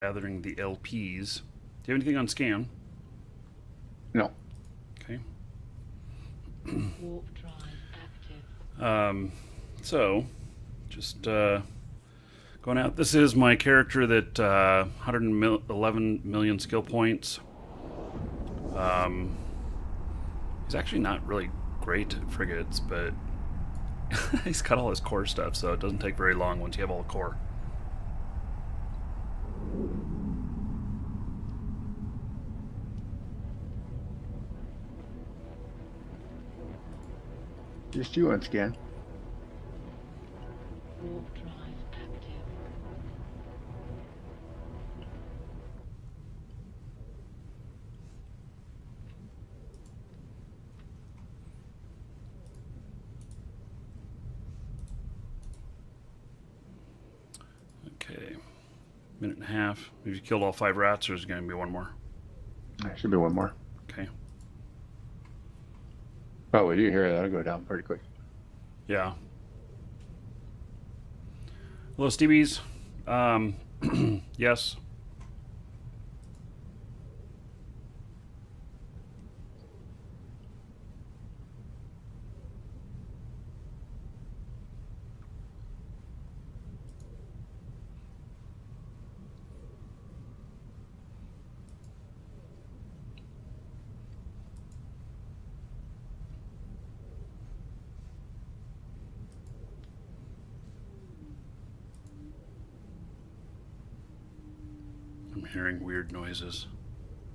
Gathering the LPs. Do you have anything on scan? No. Okay. Warp drive active. So, just going out. This is my character that 111 million skill points. He's actually not really great at frigates, but he's got all his core stuff, so it doesn't take very long once you have all the core. Just you on scan. Warp drive active. Okay. Minute and a half. Have you killed all 5 rats, or is there going to be one more? There should be one more. Okay. Probably do hear that'll go down pretty quick. Yeah. Hello, Stevies. Yes. I'm hearing weird noises.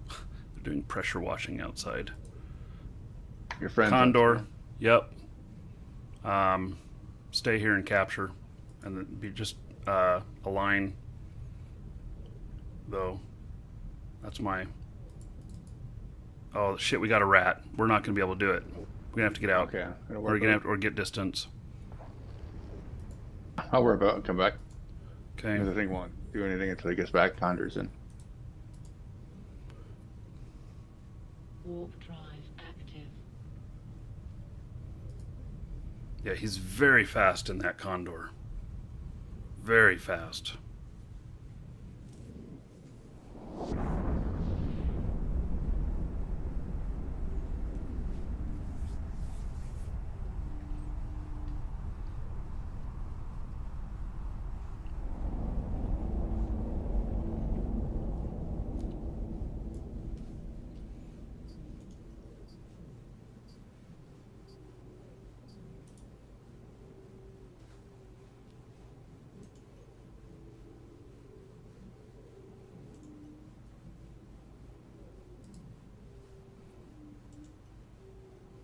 They're doing pressure washing outside. Your friends. Condor. Yep. Stay here and capture. And then be just align. Though. That's my... Oh, shit, we got a rat. We're not going to be able to do it. We're going to have to get out. Okay. Or, gonna have, or get distance. I'll worry about it and come back. Okay. The thing won't do anything until he gets back. Condor's in. Warp drive active. Yeah, he's very fast in that Condor. Very fast.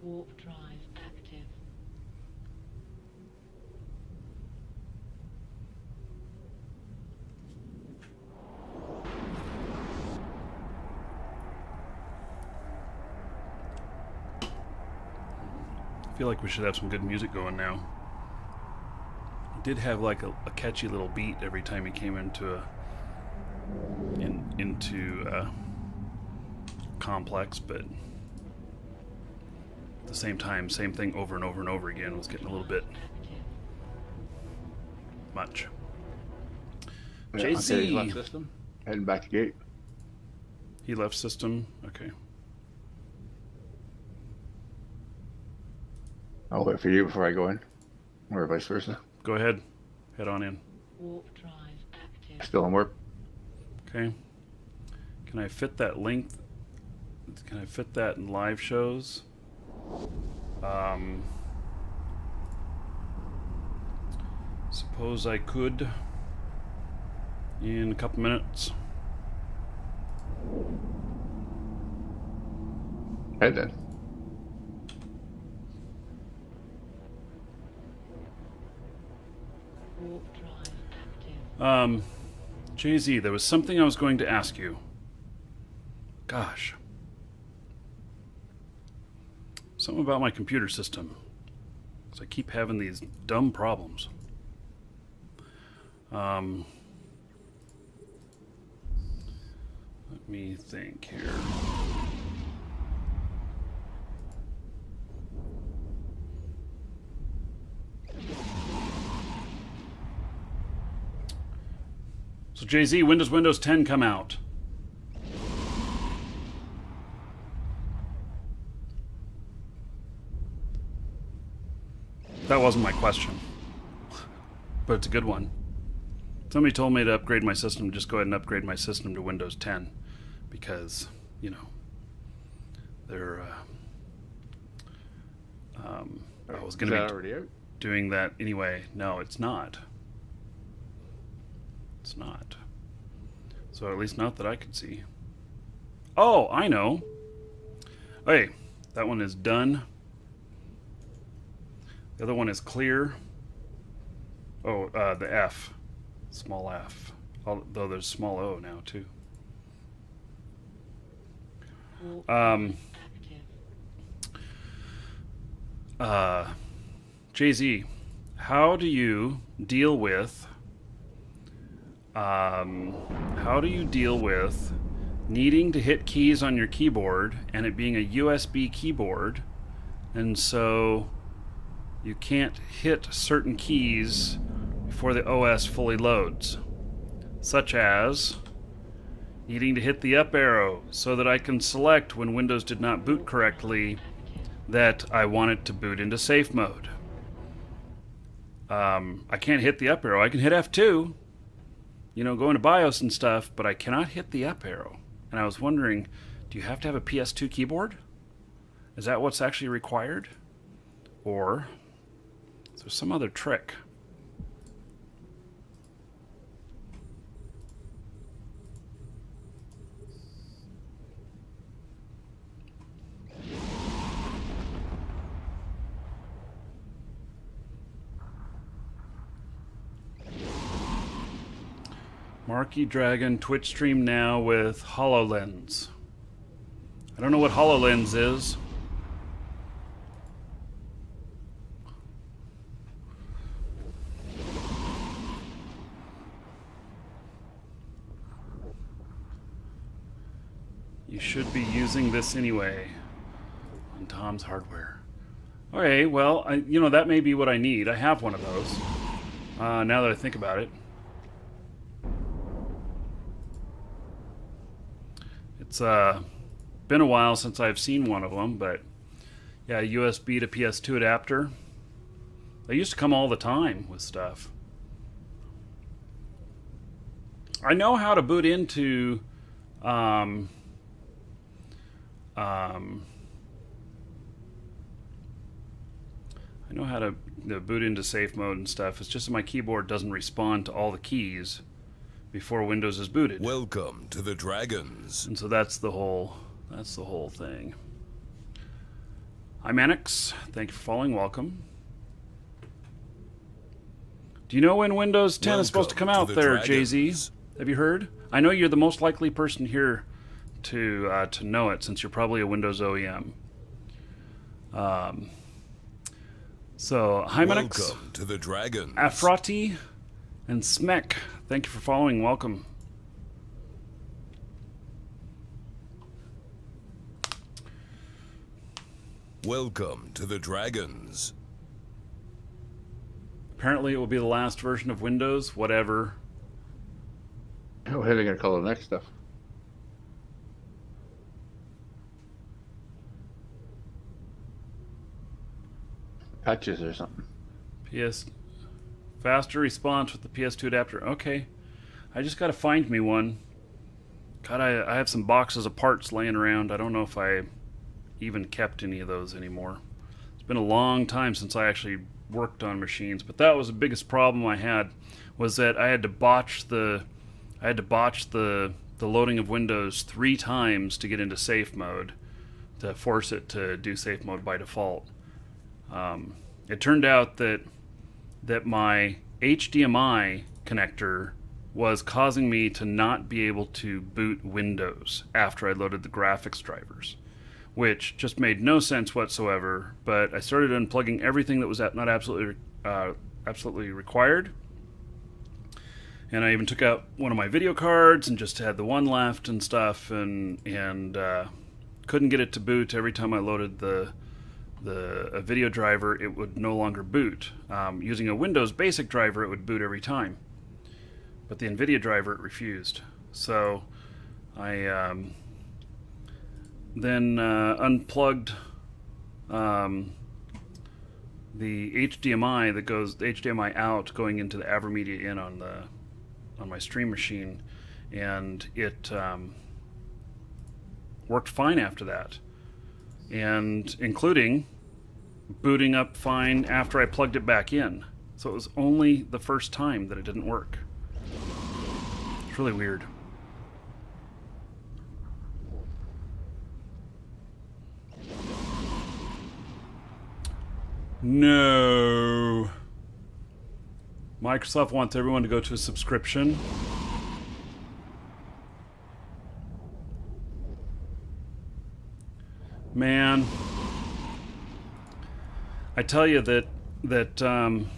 Warp drive active. I feel like we should have some good music going now. It did have like a catchy little beat every time he came into complex, but at the same time, same thing over and over and over again was getting a little bit much. Yeah, okay, he's left JC, system. Heading back to gate. he left system. Okay. I'll wait for you before I go in, or vice versa. Go ahead. Head on in. Warp drive active. Still in warp. Okay. Can I fit that link? Can I fit that in live shows? Suppose I could in a couple minutes. Head then. Warp drive active. JZ, there was something I was going to ask you. Gosh. Something about my computer system. Because I keep having these dumb problems. Let me think here. So Jay-Z, when does Windows 10 come out? That wasn't my question. But it's a good one. Somebody told me to upgrade my system, just go ahead and upgrade my system to Windows 10. Because, you know, they're... I was going to be already out? doing that anyway. No, it's not. It's not. So at least not that I could see. Oh, I know. Hey, that one is done. The other one is clear. Oh, the F. Small f. Although there's small o now, too. Jay-Z, how do you deal with needing to hit keys on your keyboard and it being a USB keyboard, and so you can't hit certain keys before the OS fully loads, such as needing to hit the up arrow so that I can select when Windows did not boot correctly that I want it to boot into safe mode. I can't hit the up arrow. I can hit F2, you know, go into BIOS and stuff, but I cannot hit the up arrow. And I was wondering, do you have to have a PS2 keyboard? Is that what's actually required? Or is there some other trick? Markee Dragon Twitch stream now with HoloLens. I don't know what HoloLens is. You should be using this anyway on Tom's Hardware. Okay, well, you know, that may be what I need. I have one of those. Now that I think about it. It's been a while since I've seen one of them, but yeah, USB to PS2 adapter. They used to come all the time with stuff. I know how to boot into I know how to boot into safe mode and stuff. It's just that my keyboard doesn't respond to all the keys before Windows is booted. Welcome to the Dragons. And so that's the whole thing. Hi Mannix, thank you for following, welcome. Do you know when Windows 10 is supposed to come out there, Jay-Z? Have you heard? I know you're the most likely person here to know it, since you're probably a Windows OEM. So, hi Mannix. Welcome to the Dragons. Afrati and Smek, thank you for following, welcome. Welcome to the Dragons. Apparently it will be the last version of Windows, whatever. What are they going to call the next stuff? Patches or something. Faster response with the PS2 adapter. Okay. I just got to find me one. God, I have some boxes of parts laying around. I don't know if I even kept any of those anymore. It's been a long time since I actually worked on machines, but that was the biggest problem I had, was that I had to botch the loading of Windows 3 times to get into safe mode, to force it to do safe mode by default. It turned out that my HDMI connector was causing me to not be able to boot Windows after I loaded the graphics drivers, which just made no sense whatsoever. But I started unplugging everything that was not absolutely required, and I even took out one of my video cards and just had the one left and stuff, and couldn't get it to boot. Every time I loaded a video driver, it would no longer boot. Using a Windows basic driver, it would boot every time. but the NVIDIA driver, it refused. So I then unplugged the HDMI that goes the HDMI out going into the AverMedia in on my stream machine, and it worked fine after that, and including booting up fine after I plugged it back in. So it was only the first time that it didn't work. It's really weird. No. Microsoft wants everyone to go to a subscription. Man, I tell you that I'm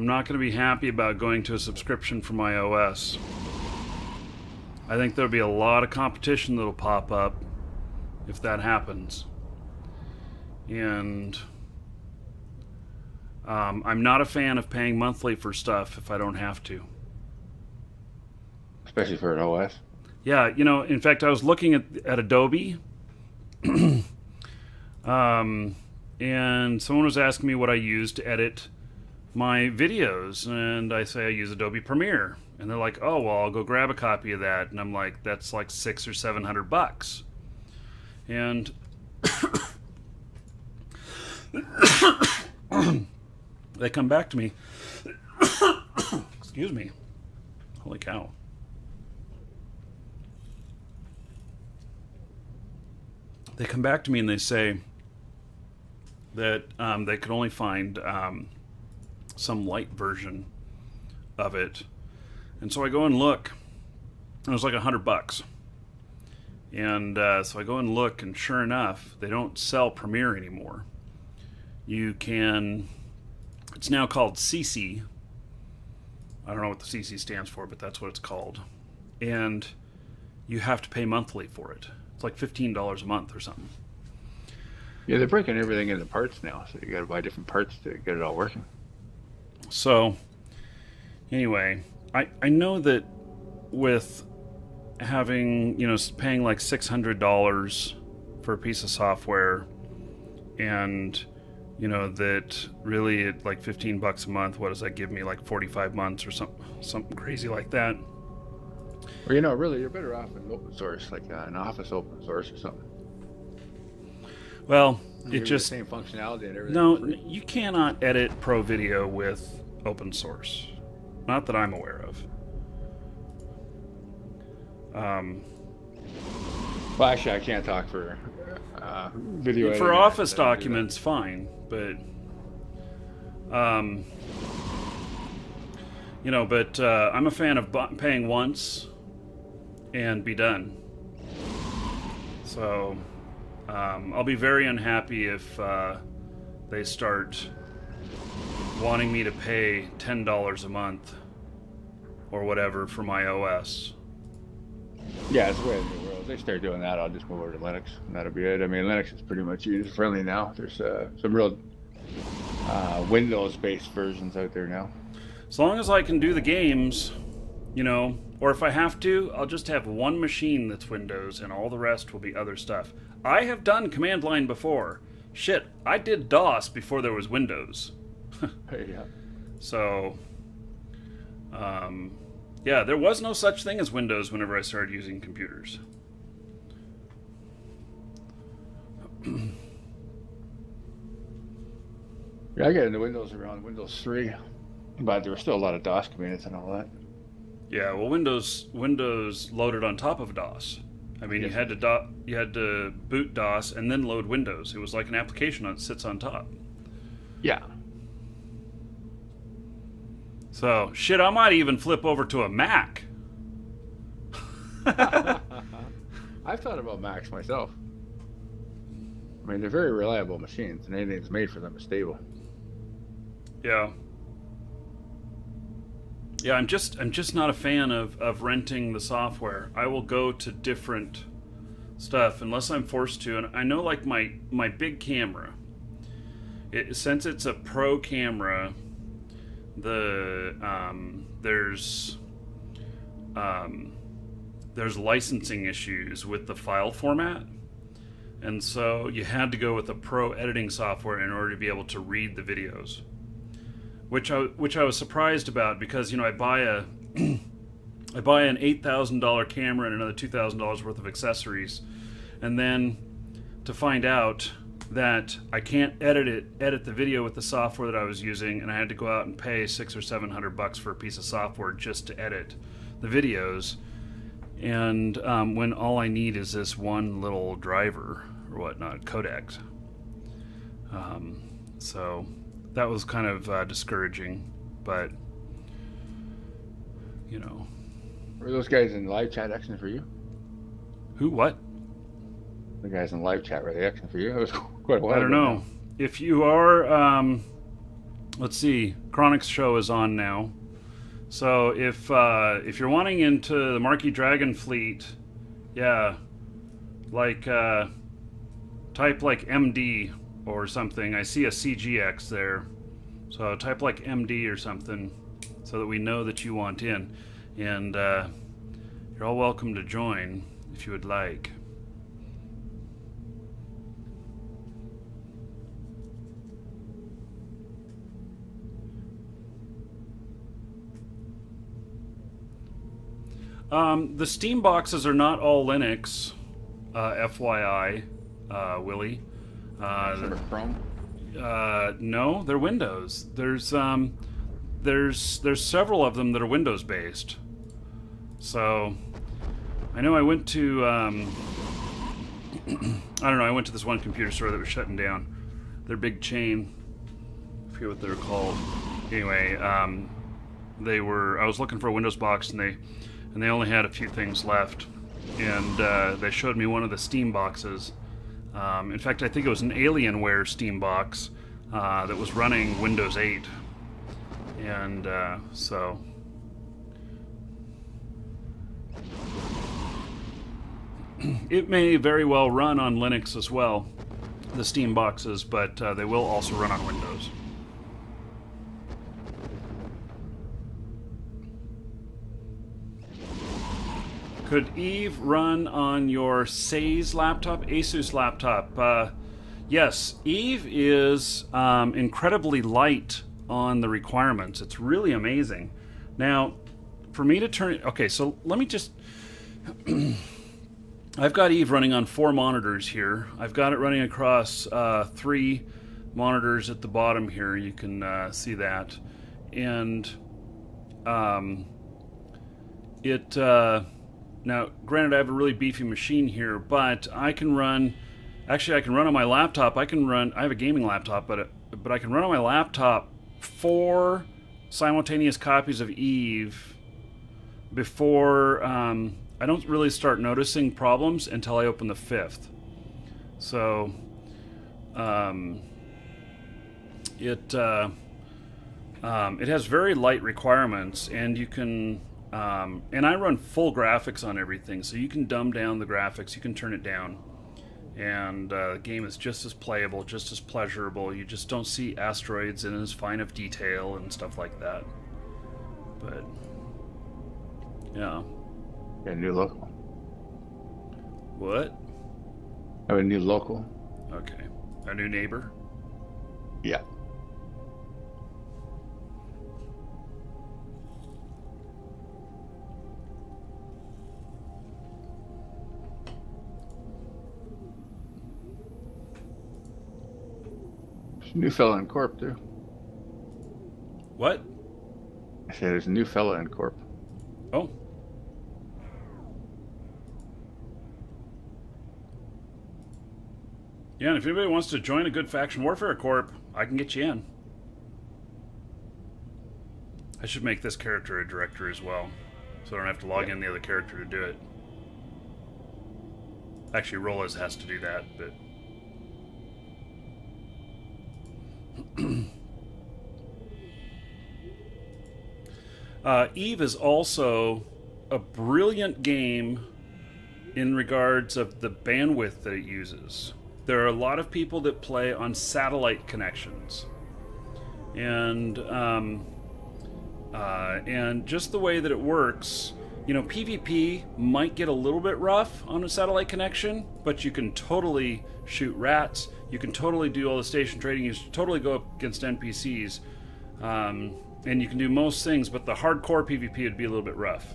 not going to be happy about going to a subscription for my OS. I think there'll be a lot of competition that'll pop up if that happens. And I'm not a fan of paying monthly for stuff if I don't have to. Especially for an OS. Yeah, you know, in fact, I was looking at Adobe, and someone was asking me what I use to edit my videos, and I say I use Adobe Premiere, and they're like, "Oh, well, I'll go grab a copy of that," and I'm like, "That's like $600 or $700," and they come back to me. Excuse me. Holy cow. They come back to me and they say that they could only find some light version of it. And so I go and look, and it was like $100. And so I go and look, and sure enough, they don't sell Premiere anymore. You can, it's now called CC. I don't know what the CC stands for, but that's what it's called. And you have to pay monthly for it. It's like $15 a month or something. Yeah, they're breaking everything into parts now, so you got to buy different parts to get it all working. So, anyway, I know that with having, you know, paying like $600 for a piece of software, and, you know, that really at like $15 a month, what does that give me, like 45 months or something crazy like that? Well, you know, really, you're better off in open source, like an Office open source or something. Well, It it just the same functionality and everything. no, you cannot edit pro video with open source, not that I'm aware of. Well, actually, I can't talk for video. For editing. Office I don't do documents, fine, but you know, but I'm a fan of paying once and be done. So I'll be very unhappy if they start wanting me to pay $10 a month or whatever for my OS. Yeah, it's the way of the world. If they start doing that, I'll just move over to Linux, and that'll be it. I mean, Linux is pretty much user-friendly now. There's some real Windows-based versions out there now. As long as I can do the games, you know, or if I have to, I'll just have one machine that's Windows and all the rest will be other stuff. I have done command line before. Shit, I did DOS before there was Windows. Yeah. So, yeah, there was no such thing as Windows whenever I started using computers. Yeah, I got into Windows around Windows 3, but there were still a lot of DOS commands and all that. Yeah, well, Windows loaded on top of DOS. I mean, Yes. you had to boot DOS and then load Windows. It was like an application that sits on top. Yeah. So, shit, I might even flip over to a Mac. I've thought about Macs myself. I mean, they're very reliable machines, and anything that's made for them is stable. Yeah. Yeah, I'm just not a fan of renting the software. I will go to different stuff unless I'm forced to. And I know, like, my big camera, since it's a pro camera, there's licensing issues with the file format, and so you had to go with a pro editing software in order to be able to read the videos, which I was surprised about, because I buy an $8,000 camera and another $2,000 worth of accessories, and then to find out that I can't edit the video with the software that I was using, and I had to go out and pay $600 or $700 for a piece of software just to edit the videos. And when all I need is this one little driver or whatnot, codec. So that was kind of discouraging, but Were those guys in live chat Xing for you? Who? What? The guys in live chat, were they Xing for you? It was quite a while I don't ago know. now. If you are, let's see, Chronic's show is on now. So if you're wanting into the Markee Dragon fleet, yeah, like type like MD or something. I see a CGX there, so type like MD or something, so that we know that you want in, and you're all welcome to join if you would like. The Steam boxes are not all Linux, FYI, Willie. Some are Chrome. No, they're Windows. There's several of them that are Windows based. So I know I went to I don't know. I went to this one computer store that was shutting down. Their big chain. I forget what they were called. Anyway, I was looking for a Windows box, and they only had a few things left, and they showed me one of the Steam boxes. In fact, I think it was an Alienware Steam box that was running Windows 8, and so it may very well run on Linux as well, the Steam boxes, but they will also run on Windows. Could Eve run on your Say's laptop, Asus laptop? Yes, Eve is incredibly light on the requirements. It's really amazing. Now, for me to turn it... Okay, so let me just... I've got Eve running on 4 monitors here. I've got it running across 3 monitors at the bottom here. You can see that. And now, granted, I have a really beefy machine here, but I can run... Actually, I can run on my laptop. I have a gaming laptop, but I can run on my laptop 4 simultaneous copies of Eve before... I don't really start noticing problems until I open the 5th. So, it has very light requirements, and you can... and I run full graphics on everything, so you can dumb down the graphics, you can turn it down, and the game is just as playable, just as pleasurable. You just don't see asteroids in as fine of detail and stuff like that. But, yeah. Got a new local. What? I have a new local. Okay. A new neighbor? Yeah. There's a new fella in Corp, too. What? I said there's a new fella in Corp. Oh. Yeah, and if anybody wants to join a good faction warfare corp, I can get you in. I should make this character a director as well, so I don't have to log in the other character to do it. Actually, Rolas has to do that, but... Eve is also a brilliant game in regards of the bandwidth that it uses. there are a lot of people that play on satellite connections, and just the way that it works, you know, PvP might get a little bit rough on a satellite connection, but you can totally shoot rats. You can totally do all the station trading. You can totally go up against NPCs, and you can do most things. But the hardcore PvP would be a little bit rough.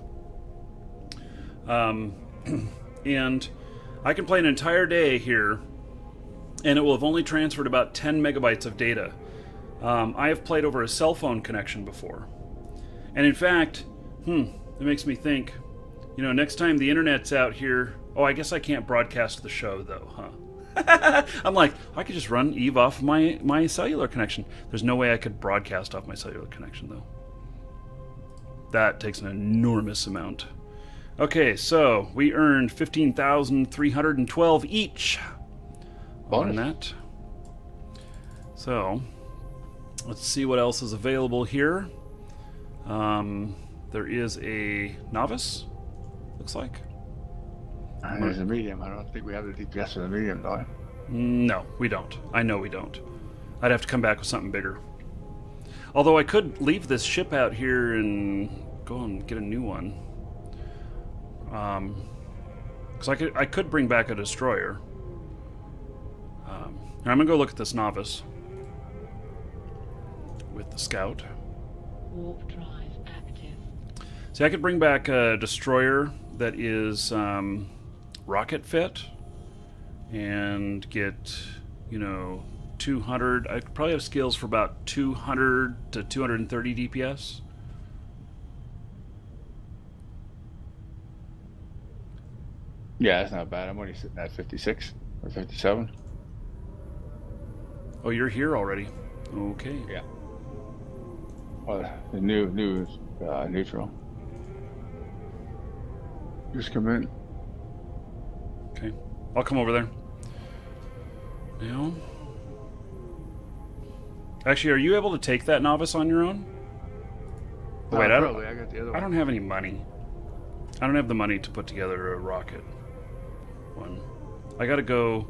And I can play an entire day here, and it will have only transferred about 10 megabytes of data. I have played over a cell phone connection before. And in fact, it makes me think, you know, next time the internet's out here... Oh, I guess I can't broadcast the show, though, huh? I'm like, I could just run Eve off my cellular connection. There's no way I could broadcast off my cellular connection, though. That takes an enormous amount. Okay, so we earned 15,312 each on that. So, let's see what else is available here. There is a novice, looks like. There's a medium. I don't think we have the DPS for the medium, though. No, we don't. I know we don't. I'd have to come back with something bigger. Although I could leave this ship out here and go and get a new one. Because I could bring back a destroyer. I'm going to go look at this novice with the scout. Warp drive active. See, I could bring back a destroyer that is rocket fit and get, you know, 200. I could probably have skills for about 200 to 230 DPS. Yeah, that's not bad. I'm only sitting at 56 or 57. Oh, you're here already. Okay. Yeah. Well, the new neutral. Just come in. Okay. I'll come over there. Now. Actually, are you able to take that novice on your own? Oh, wait, Probably. I got the other one. I don't have any money. I don't have the money to put together a rocket one. I gotta go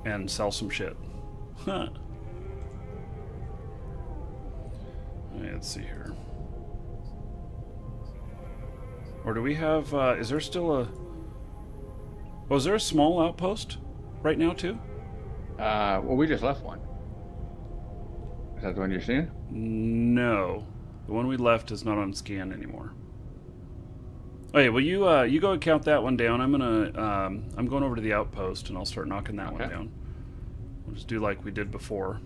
and sell some shit. Huh. Let's see here. Or do we have, is there still a... Oh, is there a small outpost right now, too? Well, we just left one. Is that the one you're seeing? No. The one we left is not on scan anymore. Okay, well, you go and count that one down. I'm going over to the outpost, and I'll start knocking that one down. We'll just do like we did before.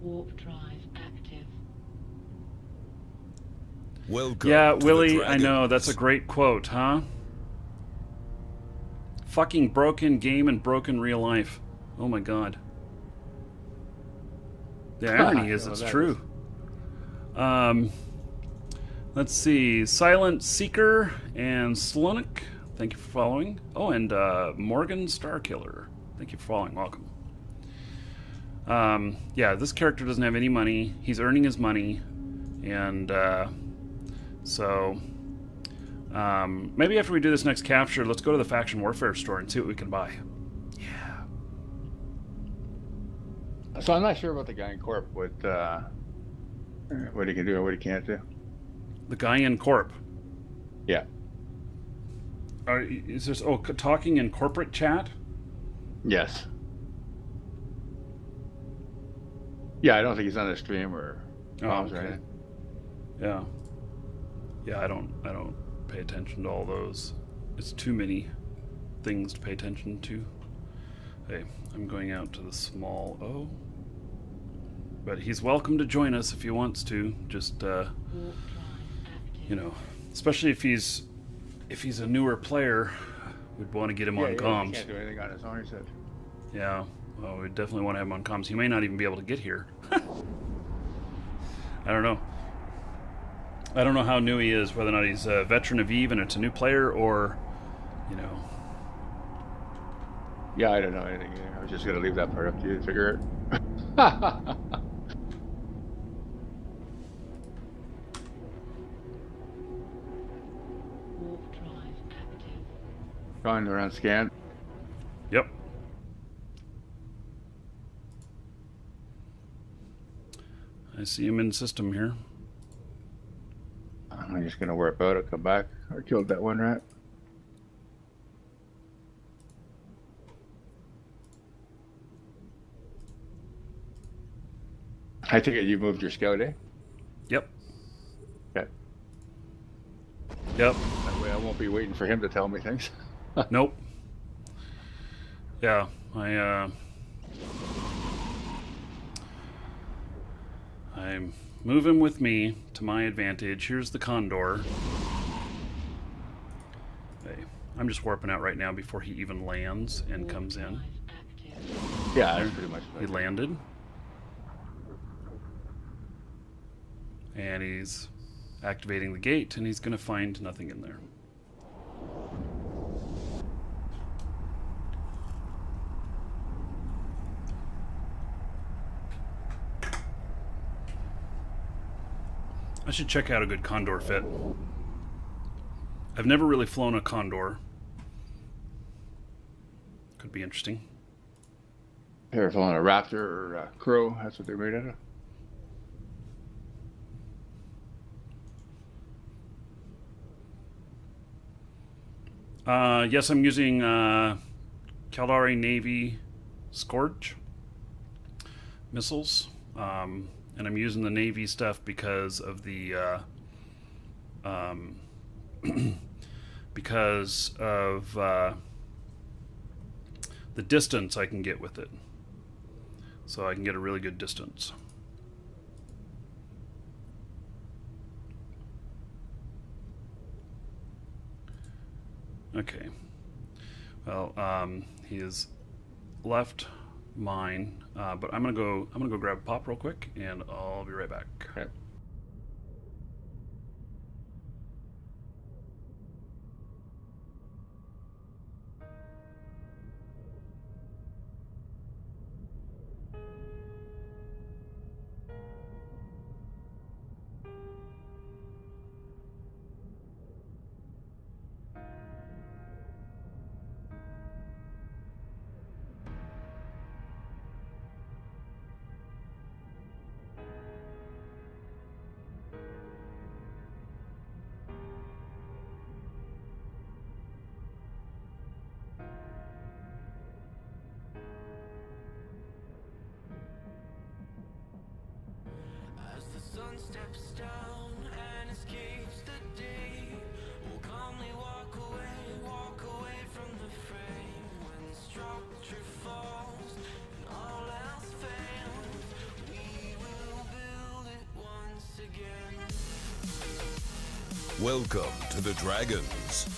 Warp drive active. Welcome Yeah, to Willie, the I know. Dragons. That's a great quote, huh? Fucking broken game and broken real life. Oh my god. The irony is it's true. Let's see. Silent Seeker and Slonik, thank you for following. Oh, and Morgan Starkiller, thank you for following. Welcome. Yeah, this character doesn't have any money. He's earning his money, and so maybe after we do this next capture, let's go to the Faction Warfare store and see what we can buy. Yeah. So I'm not sure about the guy in Corp, what he can do or what he can't do. The guy in Corp. Yeah. Is this talking in corporate chat? Yes. Yeah, I don't think he's on the stream or comms or anything. Yeah. Yeah, I don't pay attention to all those. It's too many things to pay attention to. Hey, I'm going out to the small O. But he's welcome to join us if he wants to. Just you know, especially if he's a newer player, we'd want to get him on comms. He can't do anything on his own, he said. Yeah, well, we definitely want to have him on comms. He may not even be able to get here. I don't know. I don't know how new he is, whether or not he's a veteran of EVE and it's a new player, or, you know. Yeah, I don't know anything either. I was just going to leave that part up to you to figure it. Warp drive active. Going around scan. Yep. I see him in system here. I'm just gonna warp out and come back. I killed that one rat. I think you moved your scout, eh? Yep. Okay. Yep. That way I won't be waiting for him to tell me things. Nope. Yeah, I'm moving with me to my advantage. Here's the condor. Hey, I'm just warping out right now before he even lands and comes in. Yeah, that's pretty much He landed. And he's activating the gate, and he's going to find nothing in there. I should check out a good condor fit. I've never really flown a condor. Could be interesting. Careful on a raptor or a crow. That's what they're made out of. Yes, I'm using Caldari Navy Scourge missiles. And I'm using the Navy stuff because of the because of the distance I can get with it. So I can get a really good distance. Okay. Well, he has left mine, but I'm gonna go grab a pop real quick, and I'll be right back. Okay. As the sun steps down and escapes the day, we'll calmly walk away from the fray. When the structure falls and all else fails, we will build it once again. Welcome to the Dragons.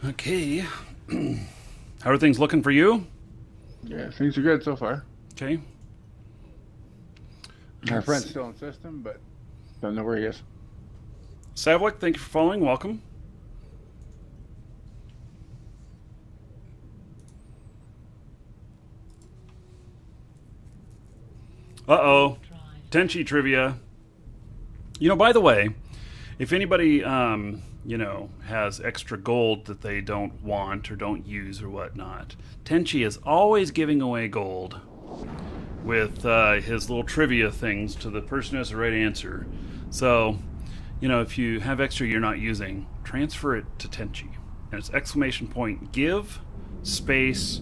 Okay. How are things looking for you? Yeah, things are good so far. Okay. My friend's still in system, but don't know where he is. Savlik, thank you for following. Welcome. Uh-oh. Tenchi trivia. You know, by the way, if anybody, has extra gold that they don't want or don't use or whatnot, Tenchi is always giving away gold with his little trivia things to the person who has the right answer. So, if you have extra you're not using, transfer it to Tenchi. And it's !give, space,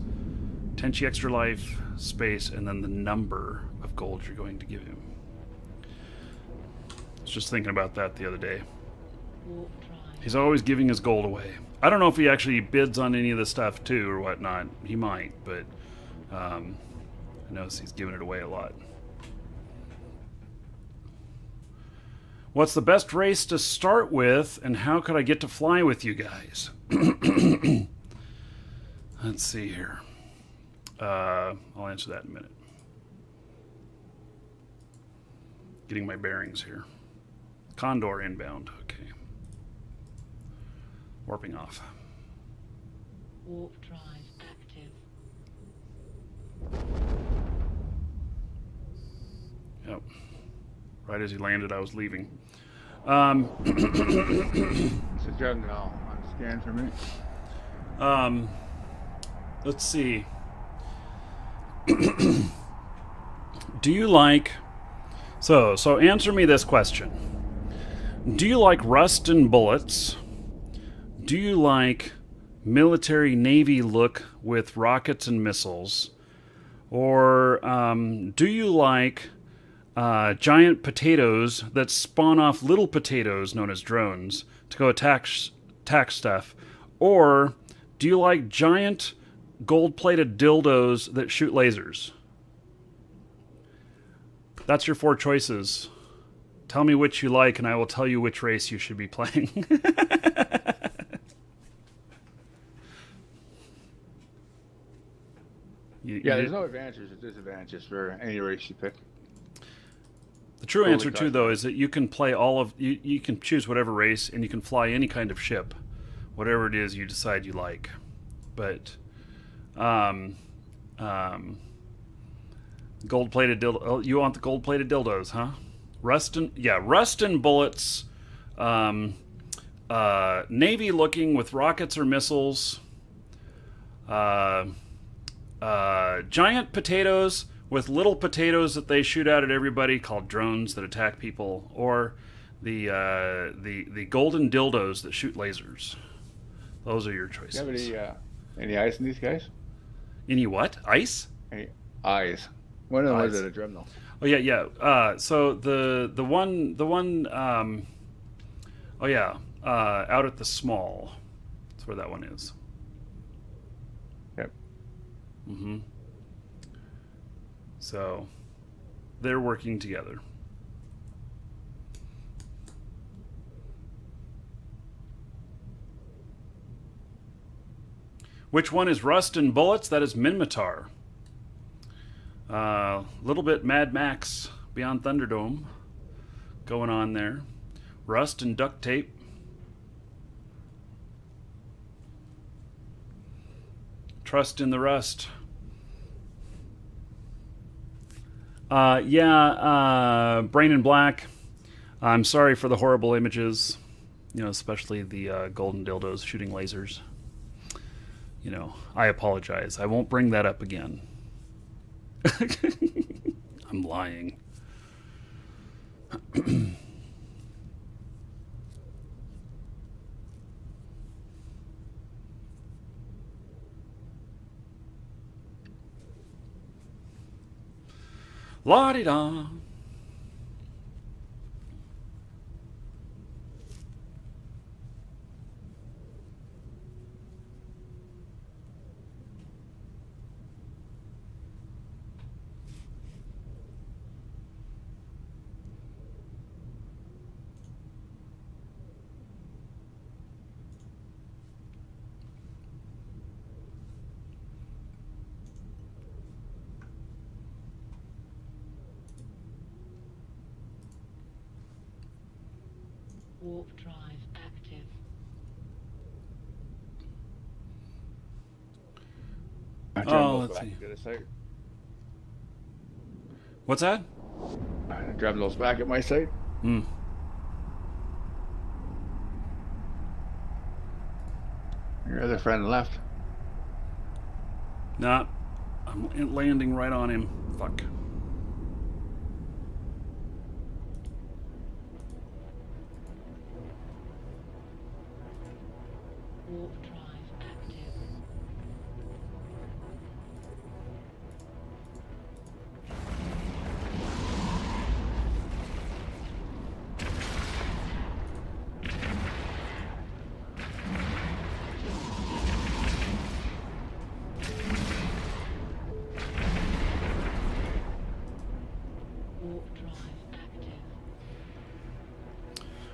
Tenchi extra life, space, and then the number of gold you're going to give him. I was just thinking about that the other day. Warp drive He's always giving his gold away. I don't know if he actually bids on any of the stuff too or whatnot. He might, but I notice he's giving it away a lot. What's the best race to start with, and how could I get to fly with you guys? Let's see here. I'll answer that in a minute. Getting my bearings here. Condor inbound. Okay. Warping off. Warp drive active. Yep. Right as he landed, I was leaving. It's a jug now on scan for me. Let's see. Do you like... So answer me this question. Do you like rust and bullets? Do you like military Navy look with rockets and missiles? Or do you like giant potatoes that spawn off little potatoes known as drones to go attack stuff? Or do you like giant gold-plated dildos that shoot lasers? That's your 4 choices. Tell me which you like, and I will tell you which race you should be playing. There's no advantages or disadvantages for any race you pick. The true Totally answer, too, though, is that you can play all of... You can choose whatever race, and you can fly any kind of ship. Whatever it is you decide you like. But... gold-plated dildo. Oh, you want the gold-plated dildos, huh? Rust and bullets. Navy-looking with rockets or missiles. Giant potatoes with little potatoes that they shoot out at everybody, called drones that attack people, or the golden dildos that shoot lasers. Those are your choices. Do you have any ice in these guys? Any what? Ice? Any eyes? One of them was at a drum though. Oh yeah. So the one out at the small. That's where that one is. Yep. Mm-hmm. So they're working together. Which one is Rust and Bullets? That is Minmatar. Little bit Mad Max Beyond Thunderdome going on there. Rust and Duct Tape. Trust in the Rust. Brain and Black. I'm sorry for the horrible images. Especially the golden dildos shooting lasers. I apologize. I won't bring that up again. I'm lying. La-di-da. Warp drive active. Let's see. Get a site. What's that? Driving those back at my site. Hmm. Your other friend left. Nah. I'm landing right on him. Fuck. Warp drive active.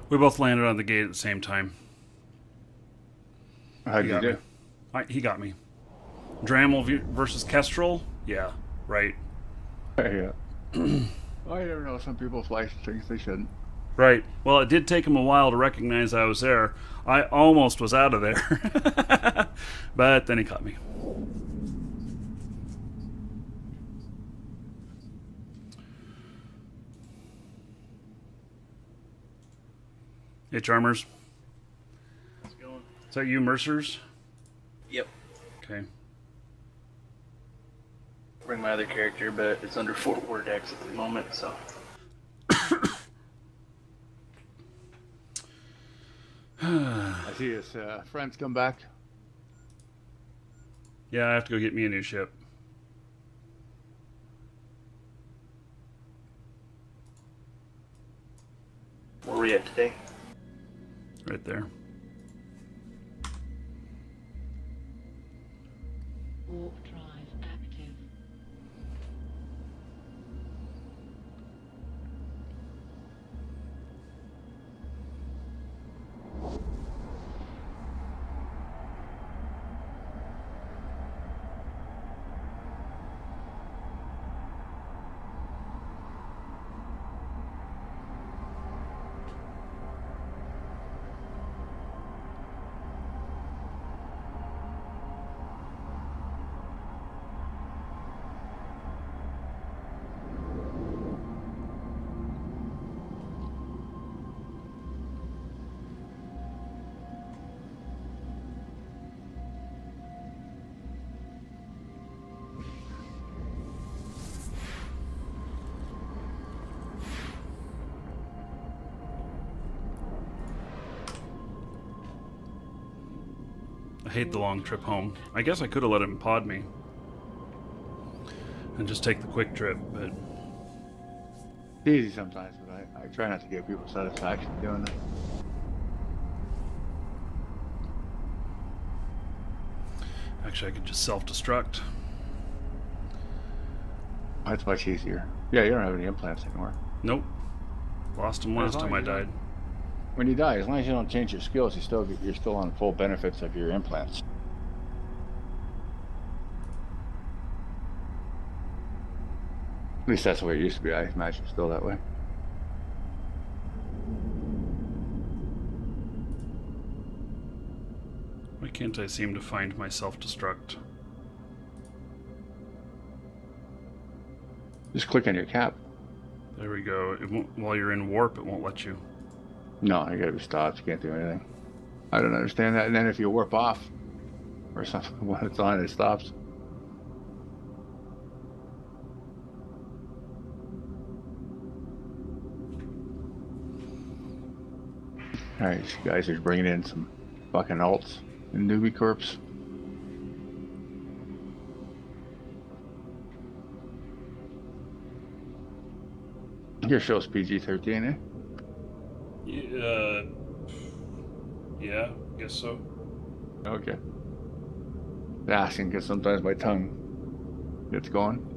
We both landed on the gate at the same time. How'd He you got do? me. He got me. Dramel versus Kestrel? Yeah, right. Yeah. Well, you never know. Some people fly things they shouldn't. Right. Well, it did take him a while to recognize I was there. I almost was out of there. But then he caught me. Hey, Charmers. How's it going? Is that you, Mercers? Yep. Okay. Bring my other character, but it's under Fort Wordex at the moment, so. I see his friends come back. Yeah, I have to go get me a new ship. Where are we at today? Right there. Warp drive active. I hate the long trip home. I guess I could have let him pod me and just take the quick trip, but It's easy sometimes, but I try not to give people satisfaction doing that. actually I could just self-destruct. That's much easier. Yeah, you don't have any implants anymore. Nope. Lost him last long time I as you died. When you die, as long as you don't change your skills, you're still on full benefits of your implants. At least that's the way it used to be. I imagine it's still that way. Why can't I seem to find my self-destruct? Just click on your cap. There we go. It won't, while you're in warp, it won't let you. No, you gotta be stopped. You can't do anything. I don't understand that. And then if you warp off or something, when it's on, it stops. Alright, these guys are bringing in some fucking alts and newbie corps. Your show's PG-13, eh? Yeah, guess so. Okay. Asking because sometimes my tongue gets going.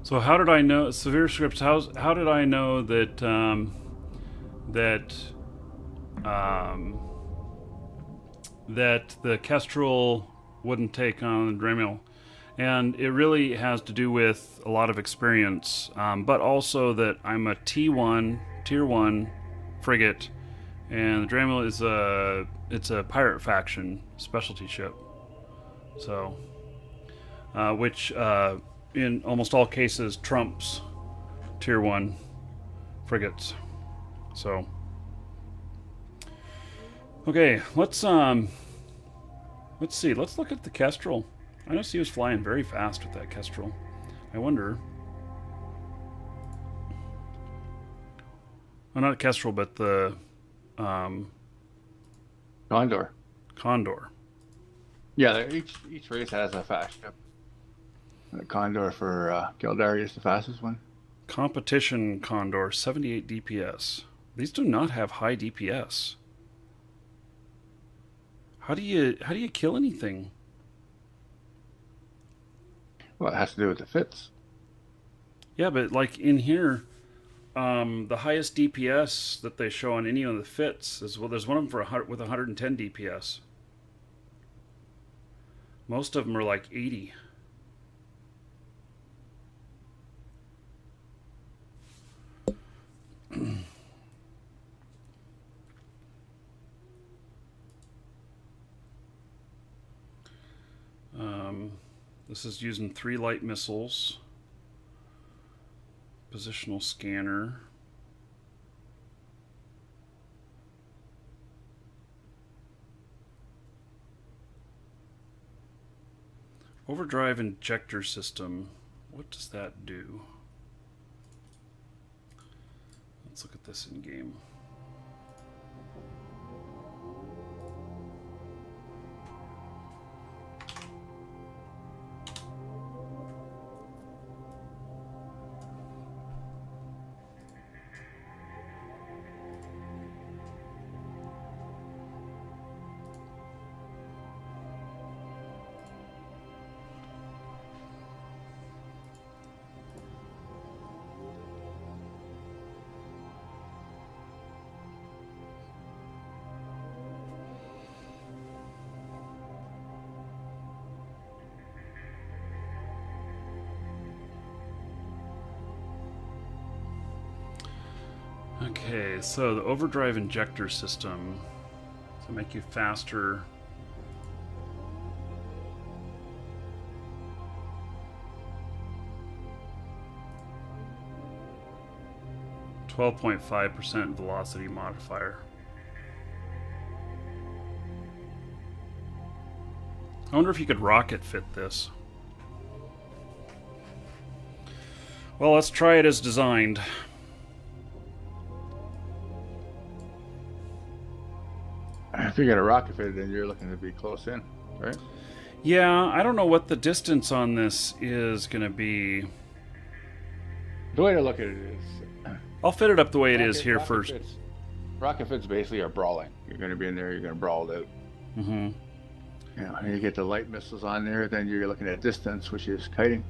So how did I know, severe scripts, how did I know that, that the Kestrel wouldn't take on the Dremel? And it really has to do with a lot of experience, but also that I'm a T1, Tier 1 frigate, and the Dremel is it's a pirate faction specialty ship. So, which in almost all cases trumps Tier 1 frigates. So, okay, let's see. Let's look at the Kestrel. I noticed he was flying very fast with that Kestrel. I wonder. Oh, not Kestrel, but the Condor. Condor. Yeah, each race has a fast ship. The Condor for Gildari is the fastest one. Competition Condor, 78 DPS. These do not have high DPS. How do you kill anything? Well, it has to do with the fits. Yeah, but like in here, the highest DPS that they show on any of the fits is, well, there's one of them with 110 DPS. Most of them are like 80. This is using 3 light missiles. Positional scanner. Overdrive injector system. What does that do? Let's look at this in game. Okay, so the overdrive injector system to make you faster. (12.5% velocity modifier). I wonder if you could rocket fit this. Well, let's try it as designed. If you got a rocket fit, then you're looking to be close in, right? Yeah, I don't know what the distance on this is going to be. The way to look at it is, I'll fit it up the way it is here first. Rocket fits basically are brawling. You're going to be in there, you're going to brawl out. Mm-hmm. You know, and you get the light missiles on there, then you're looking at distance, which is kiting.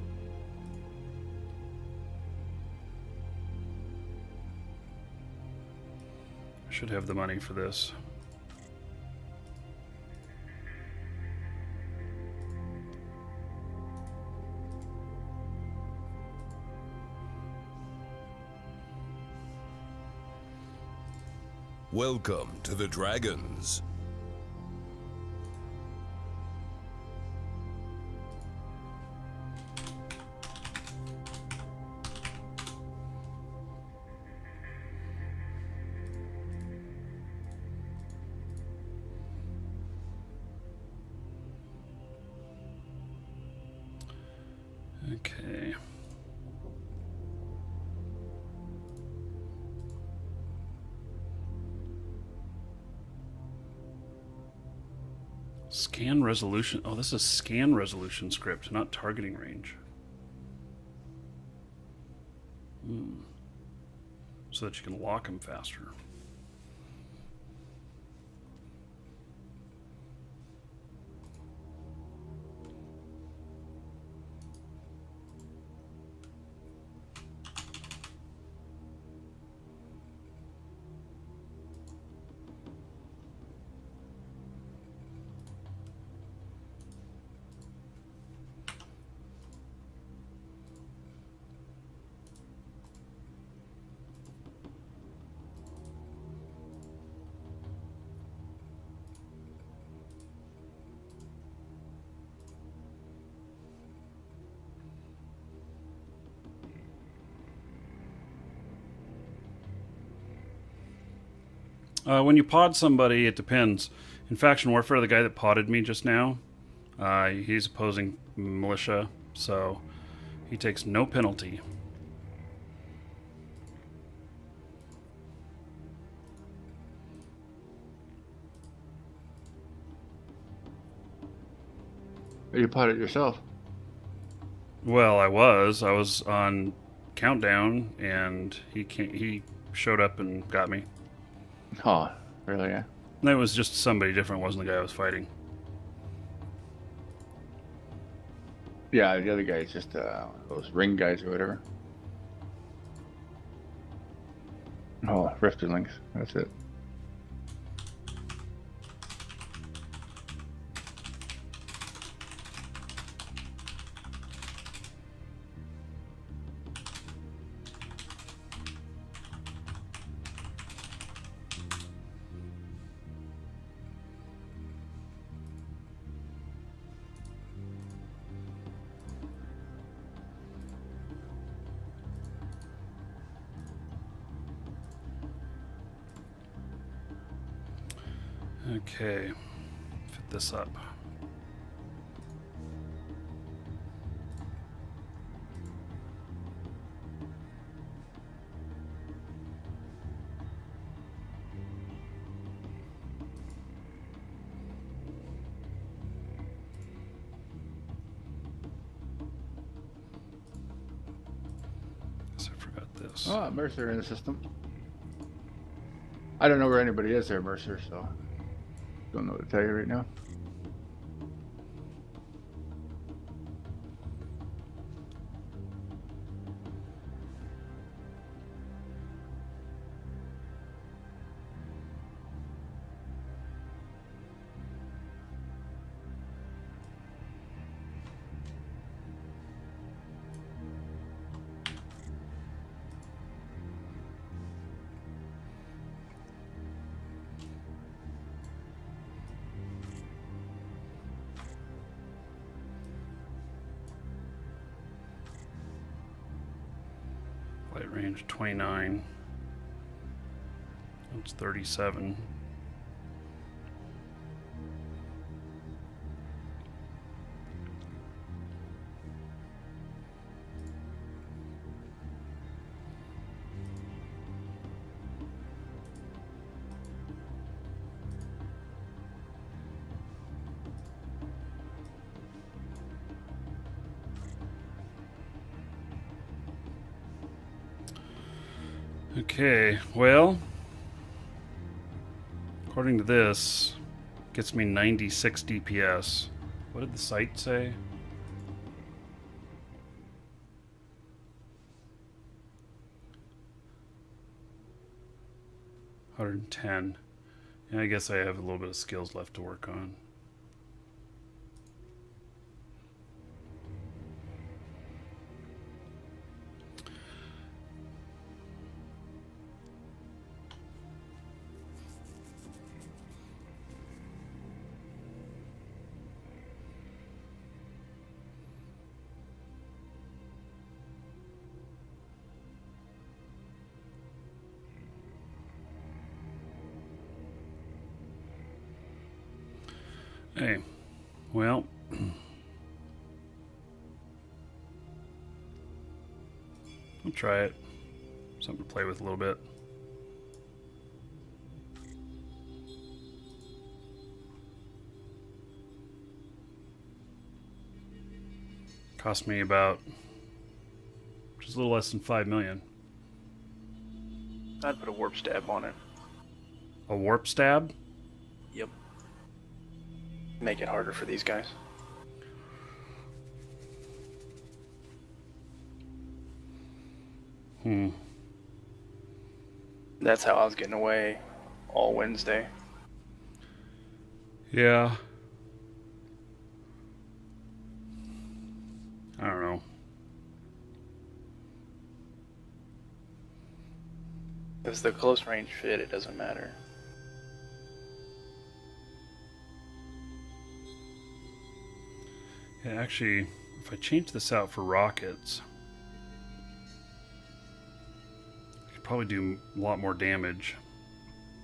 I should have the money for this. Welcome to the Dragons. Okay. Scan resolution. Oh, this is scan resolution script, not targeting range. So that you can lock them faster. When you pod somebody, it depends. In Faction Warfare, the guy that podded me just now, he's opposing militia, so he takes no penalty. You pot it yourself. Well, I was on countdown, and he showed up and got me. Oh, really? Yeah. That was just somebody different, wasn't the guy I was fighting. Yeah, the other guy is just those ring guys or whatever. Oh, Rifterlings. That's it. Okay, fit this up. Guess I forgot this. Oh, Mercer in the system. I don't know where anybody is there, Mercer, so don't know what to tell you right now. Light range 29. That's 37. Okay, well, according to this, gets me 96 DPS. What did the site say? $110. Yeah, I guess I have a little bit of skills left to work on. Hey, well, I'll try it. Something to play with a little bit. Cost me about just a little less than 5 million. I'd put a warp stab on it. A warp stab? Yep. Make it harder for these guys. That's how I was getting away all Wednesday. Yeah. I don't know. Because the close range fit, it doesn't matter. Yeah, actually, if I change this out for rockets, I could probably do a lot more damage.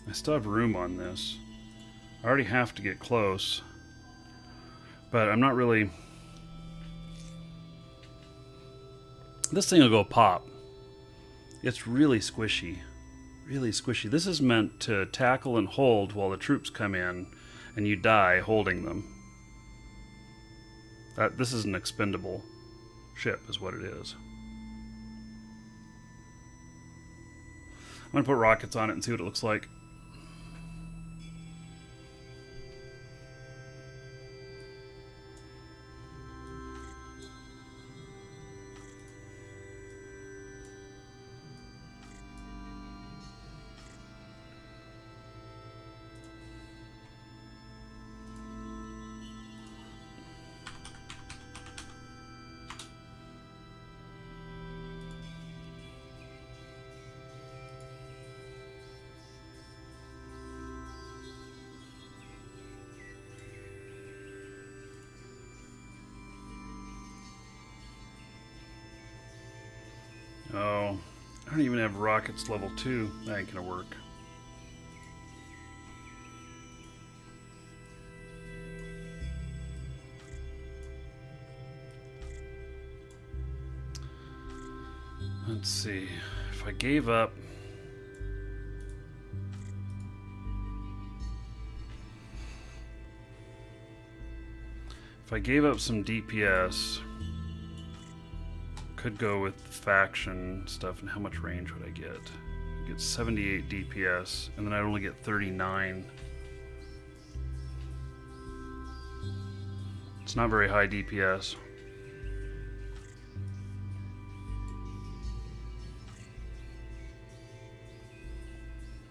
I still have room on this. I already have to get close, but I'm not really... This thing will go pop. It's really squishy. Really squishy. This is meant to tackle and hold while the troops come in and you die holding them. This is an expendable ship, is what it is. I'm going to put rockets on it and see what it looks like. I don't even have rockets level 2. That ain't gonna work. Let's see. If I gave up... If I gave up some DPS, could go with faction stuff. And how much range would I get? I'd get 78 DPS, and then I'd only get 39. It's not very high DPS.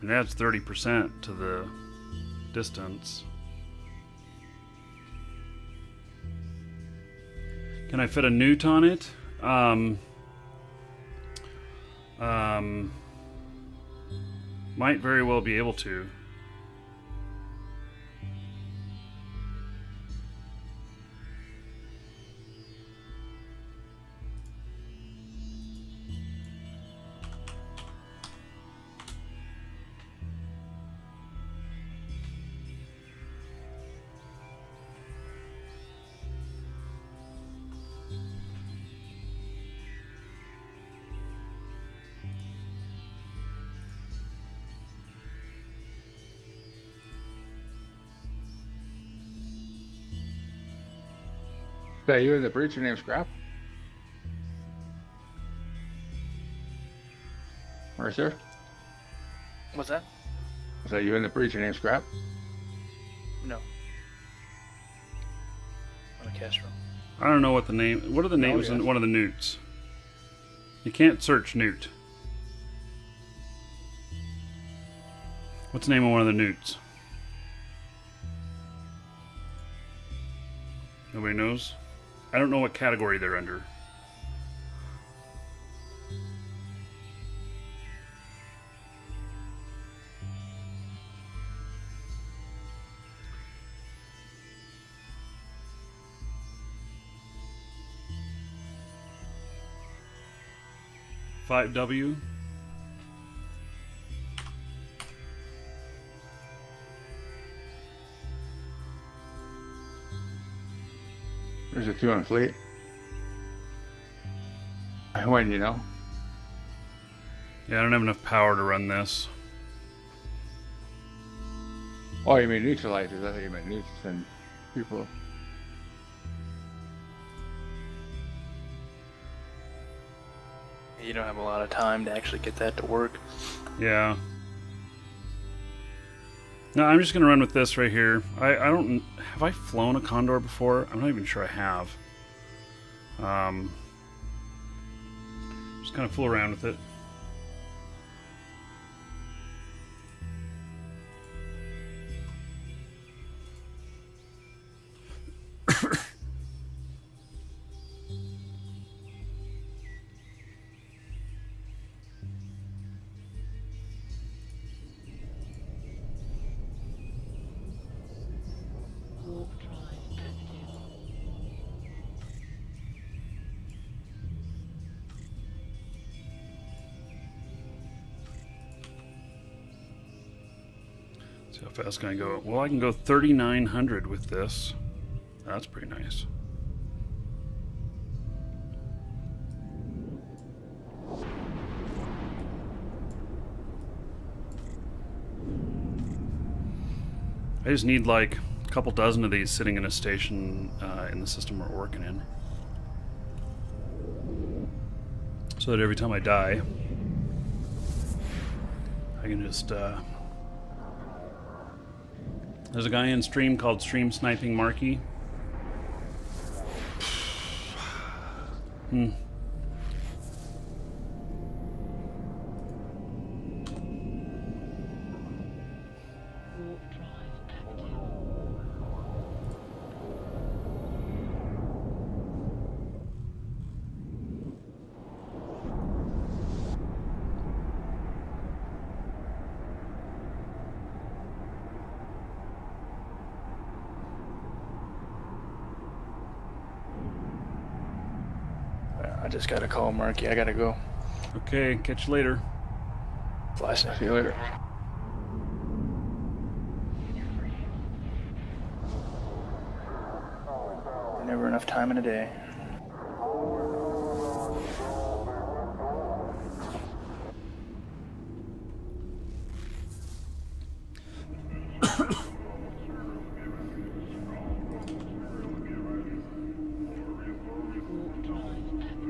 It adds 30% to the distance. Can I fit a newt on it? Might very well be able to. Is that you in the breach? Your name's Scrap? Mercer? What's that? Is that you in the breach? Your name's Scrap? No. On a cast room. I don't know what the name... What are the names yes. in one of the newts? You can't search newt. What's the name of one of the newts? Nobody knows? I don't know what category they're under. W. There's a 2 on fleet. When, you know? Yeah, I don't have enough power to run this. Oh, you mean neutralizers? I thought you meant nukes and people. You don't have a lot of time to actually get that to work. Yeah. No, I'm just gonna run with this right here. I don't... Have I flown a Condor before? I'm not even sure I have. Just kind of fool around with it. Warp drive active. See how fast can I go? Well, I can go 3,900 with this. That's pretty nice. I just need like a couple dozen of these sitting in a station in the system we're working in. So that every time I die, I can just... There's a guy in stream called Stream Sniping Markee. Warp drive active. I just gotta call Markee. I gotta go. Okay, catch you later. Fly safe. See you later. Never enough time in a day. Warp drive active.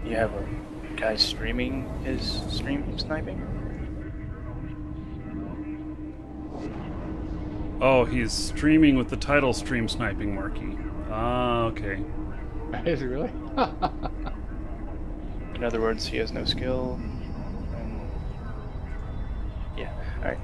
You have a guy streaming his stream sniping? Oh, he's streaming with the title stream sniping Markee. Ah, okay. Is it really? In other words, he has no skill. And... Yeah, alright.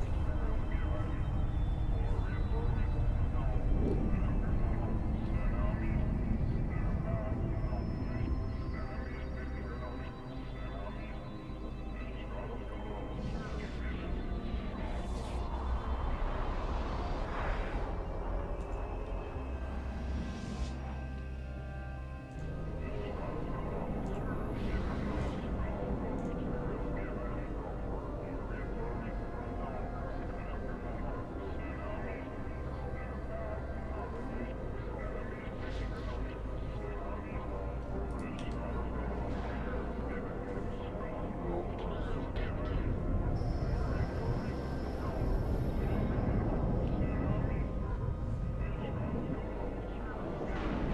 Warp drive active.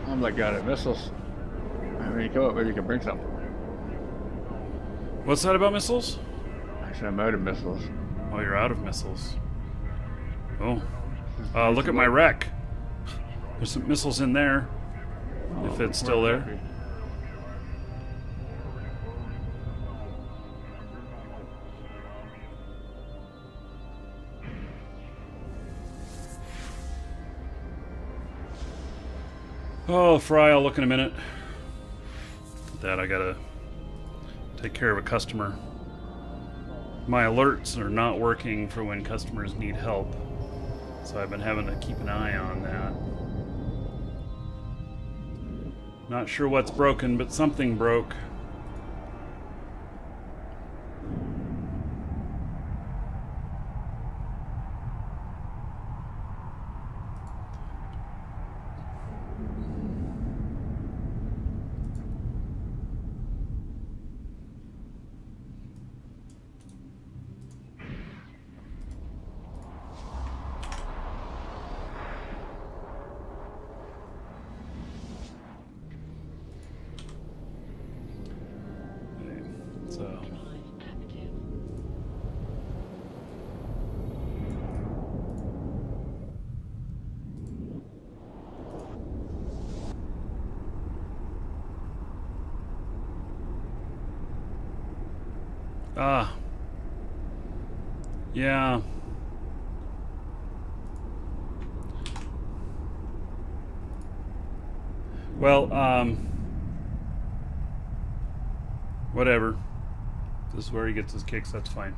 I'm like out of missiles. When you come up, maybe you can bring some. What's that about missiles? I said I'm out of missiles. Oh, you're out of missiles. Oh. Look at my wreck. There's some missiles in there. If it's still there. Oh, Fry, I'll look in a minute. That I gotta take care of a customer. My alerts are not working for when customers need help. So I've been having to keep an eye on that. Not sure what's broken, but something broke. So, Drive active. yeah. Well, whatever. This is where he gets his kicks, that's fine.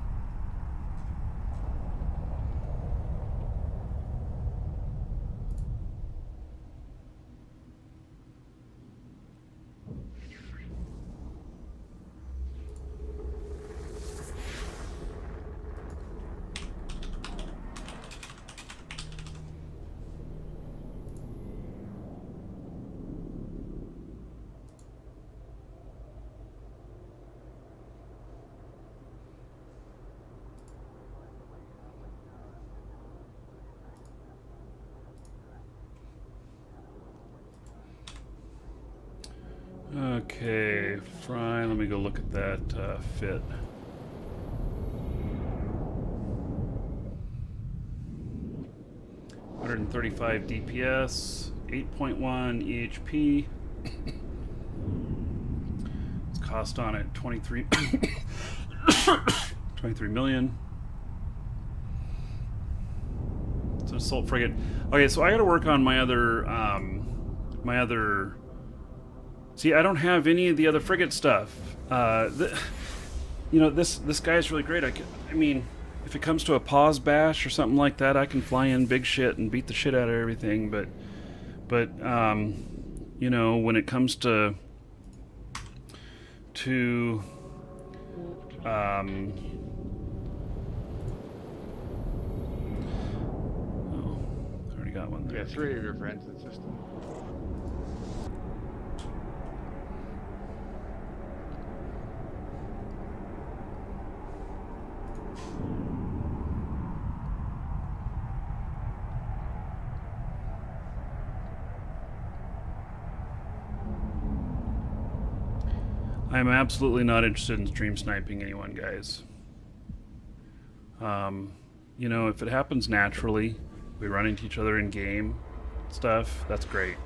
Okay, Fry, let me go look at that fit. $135 DPS, 8.1 EHP. It's cost on it 23 million. It's an assault frigate. Okay, so I got to work on my other See, I don't have any of the other frigate stuff. You know, this guy's really great. I mean, if it comes to a pause bash or something like that, I can fly in big shit and beat the shit out of everything. But you know, when it comes to Oh, already got one there. Yeah, 3 of your friends in the system. I'm absolutely not interested in stream sniping anyone, guys. You know, if it happens naturally, we run into each other in game stuff, that's great.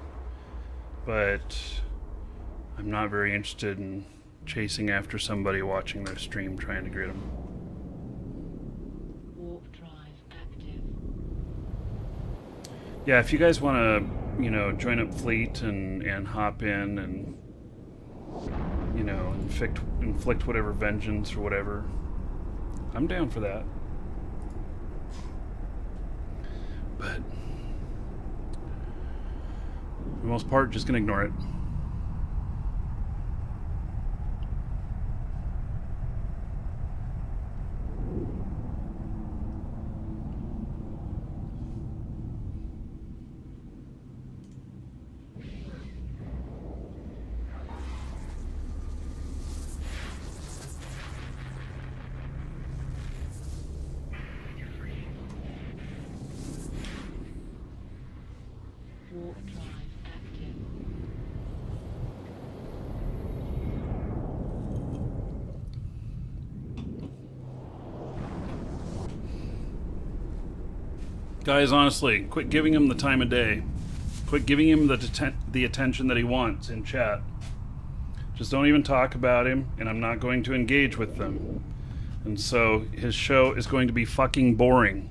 But I'm not very interested in chasing after somebody watching their stream trying to grid them. Warp drive active. Yeah, if you guys want to, you know, join up fleet and hop in and, you know, inflict whatever vengeance or whatever, I'm down for that. But for the most part, just gonna ignore it. Warp drive active. Guys, honestly, quit giving him the time of day. Quit giving him the attention that he wants in chat. Just don't even talk about him, and I'm not going to engage with them. And so his show is going to be fucking boring.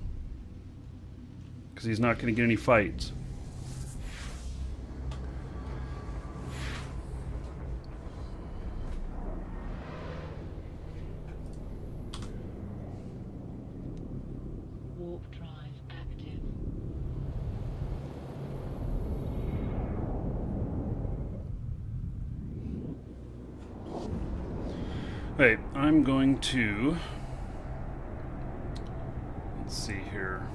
Because he's not going to get any fights. Warp drive active. Wait, I'm going to... Let's see here.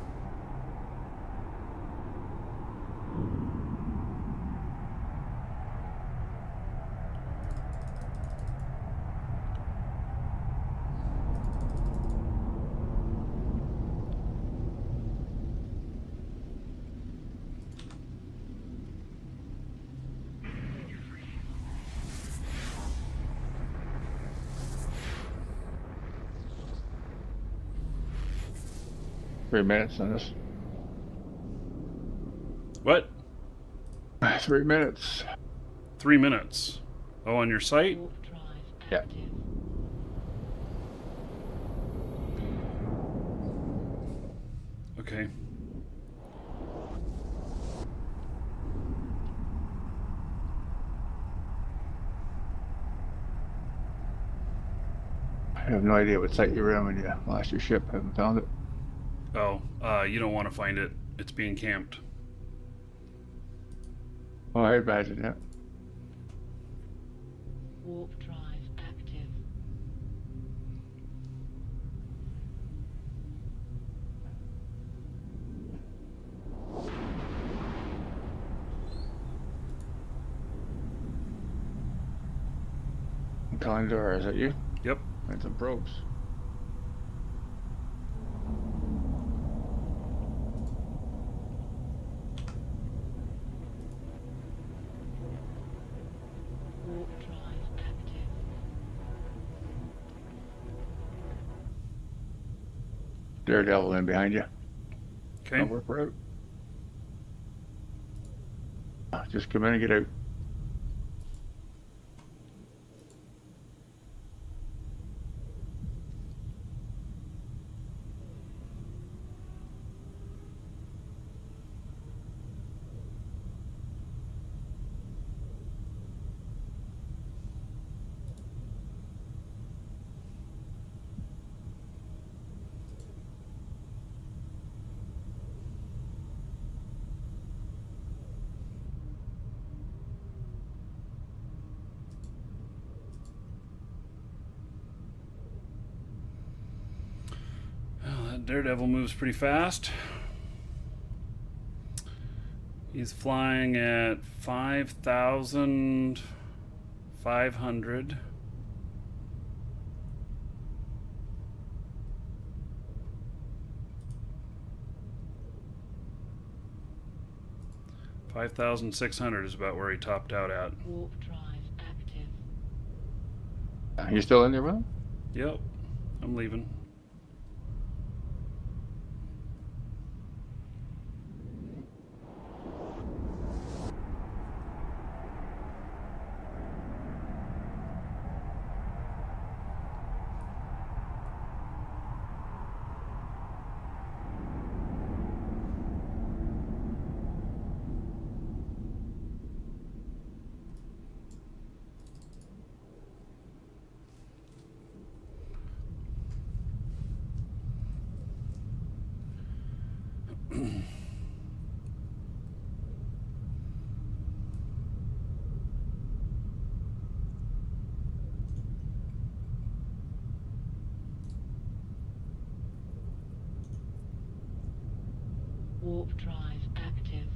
Three minutes on this. What? 3 minutes. 3 minutes. Oh, on your site? Warp drive Yeah. active. Okay. I have no idea what site you were on when you lost your ship. Haven't found it. Oh, you don't want to find it. It's being camped. Oh, I imagine that. Warp drive active. Calendar, is that you? Yep. And some probes. Warp drive active. Daredevil in behind you. Okay. I'll work right. Just come in and get out. Daredevil moves pretty fast. He's flying at 5,500. $5,600 is about where he topped out at. Warp drive active. You still in there, bro? Yep, I'm leaving. Warp drive active.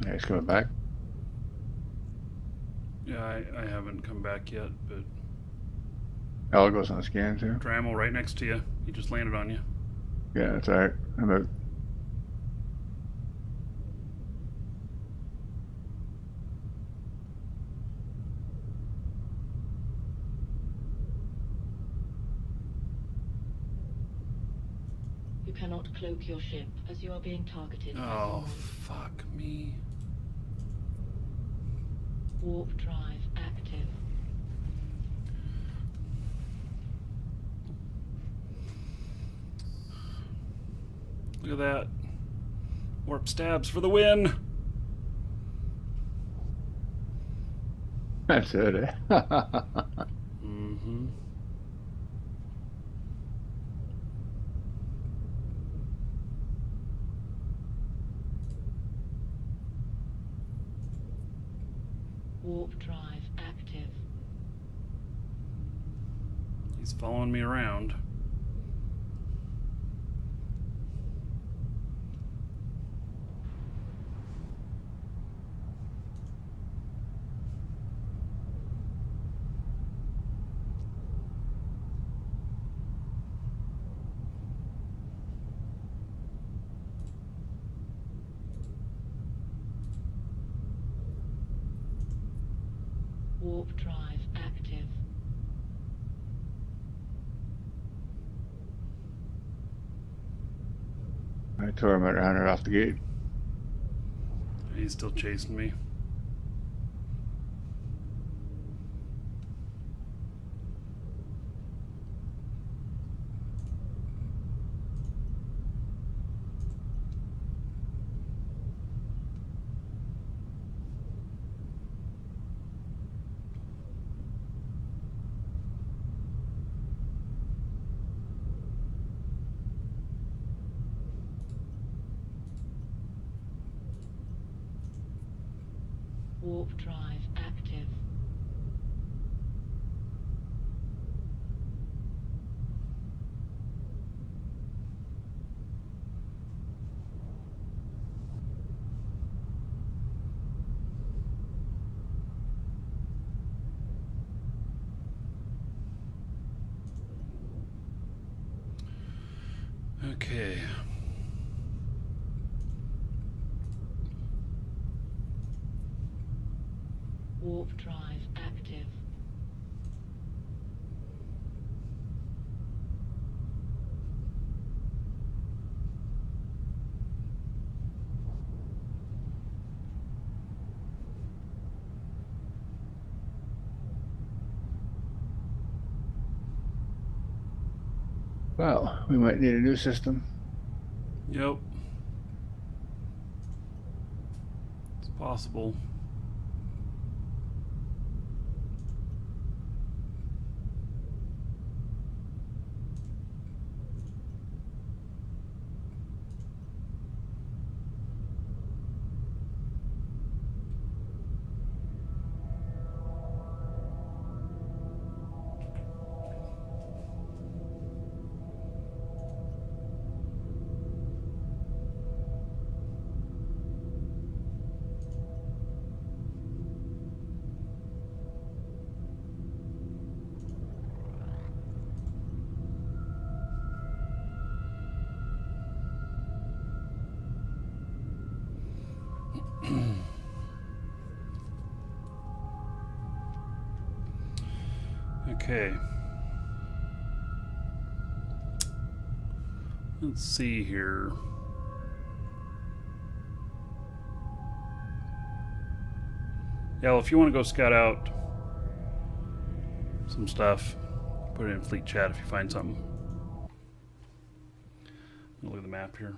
Yeah, he's coming back. Yeah, I haven't come back yet, but Al goes on the scan too. Dremel right next to you. He just landed on you. Yeah, that's all right. I'm out. You cannot cloak your ship as you are being targeted by Oh, someone. fuck me. Warp drive active. Look at that. Warp stabs for the win. That's it, eh? Mm-hmm. Warp drive active. He's following me around. Warp drive active. I tore him at 100 off the gate. He's still chasing me. Warp drive active. Okay. Warp drive active. Well, we might need a new system. Yep. possible. Okay. Let's see here. Yeah, well, if you want to go scout out some stuff, put it in fleet chat if you find something. Look at the map here.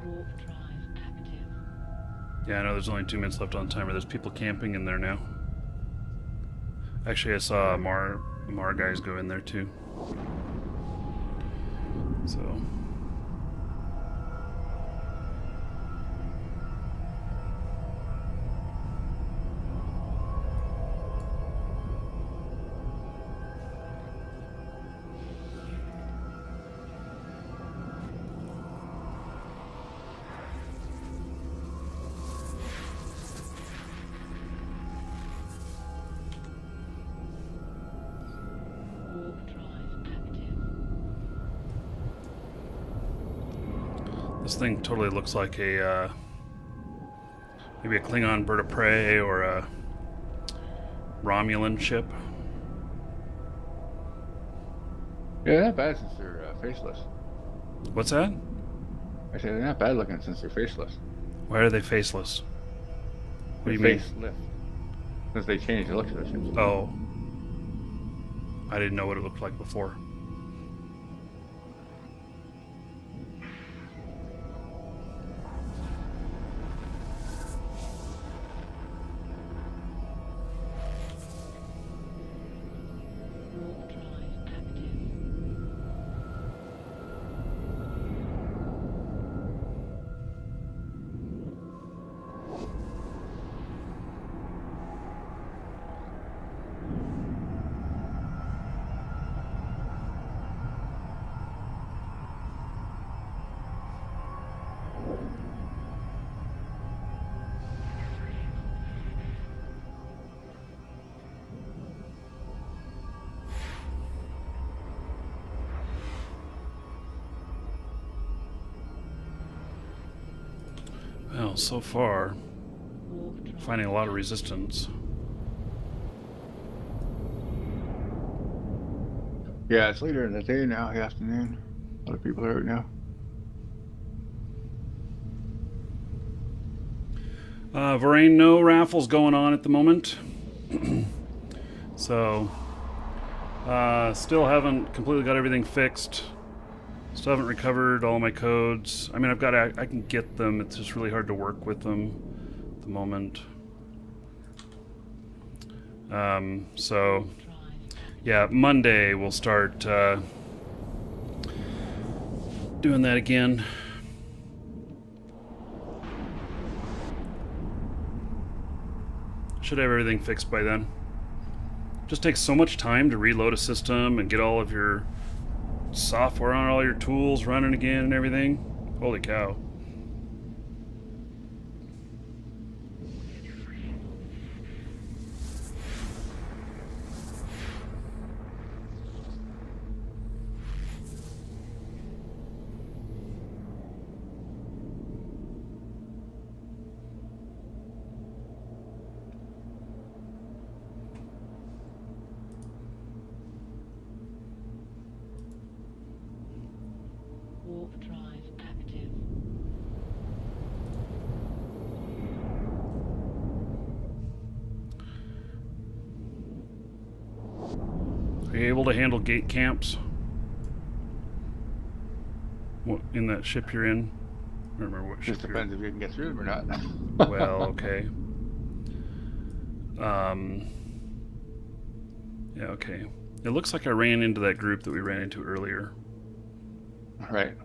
Warp drive active. Yeah, I know there's only 2 minutes left on timer. There's people camping in there now. Actually, I saw Mar guys go in there too. So. Warp drive active. This thing totally looks like a maybe a Klingon bird of prey or a Romulan ship. Yeah, they're not bad since they're faceless. What's that? I say they're not bad looking since they're faceless. Why are they faceless? What do you mean? Facelift. Since they changed the looks of the ships. Oh, I didn't know what it looked like before. Warp drive active. Well, so far, Warp drive. finding a lot of resistance. Yeah, it's later in the day now, the afternoon. A lot of people are out now. There ain't no raffles going on at the moment. So, still haven't completely got everything fixed. Still haven't recovered all my codes. I mean, I can get them. It's just really hard to work with them at the moment. So, Drive. yeah, Monday we'll start doing that again. Should have everything fixed by then. Just takes so much time to reload a system and get all of your software on all your tools running again and everything. Holy cow. Warp drive active. Are you able to handle gate camps? What, in that ship you're in? I don't remember what ship Just you're depends if you can get through them or not. in. Well, okay. Yeah, okay. It looks like I ran into that group that we ran into earlier. Right.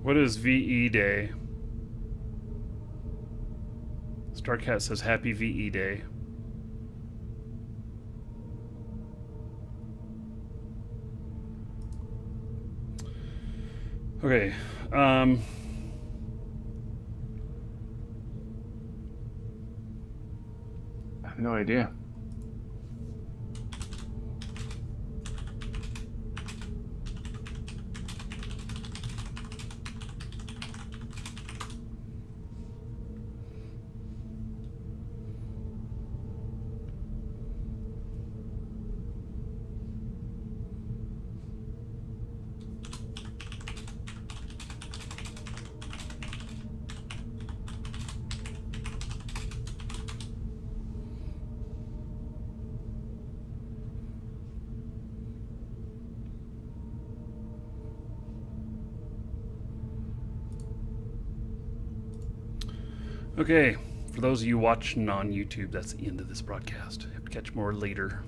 What is VE Day? Starcat says Happy VE Day. Okay. I have no idea. Okay. For those of you watching on YouTube, that's the end of this broadcast. Have to catch more later.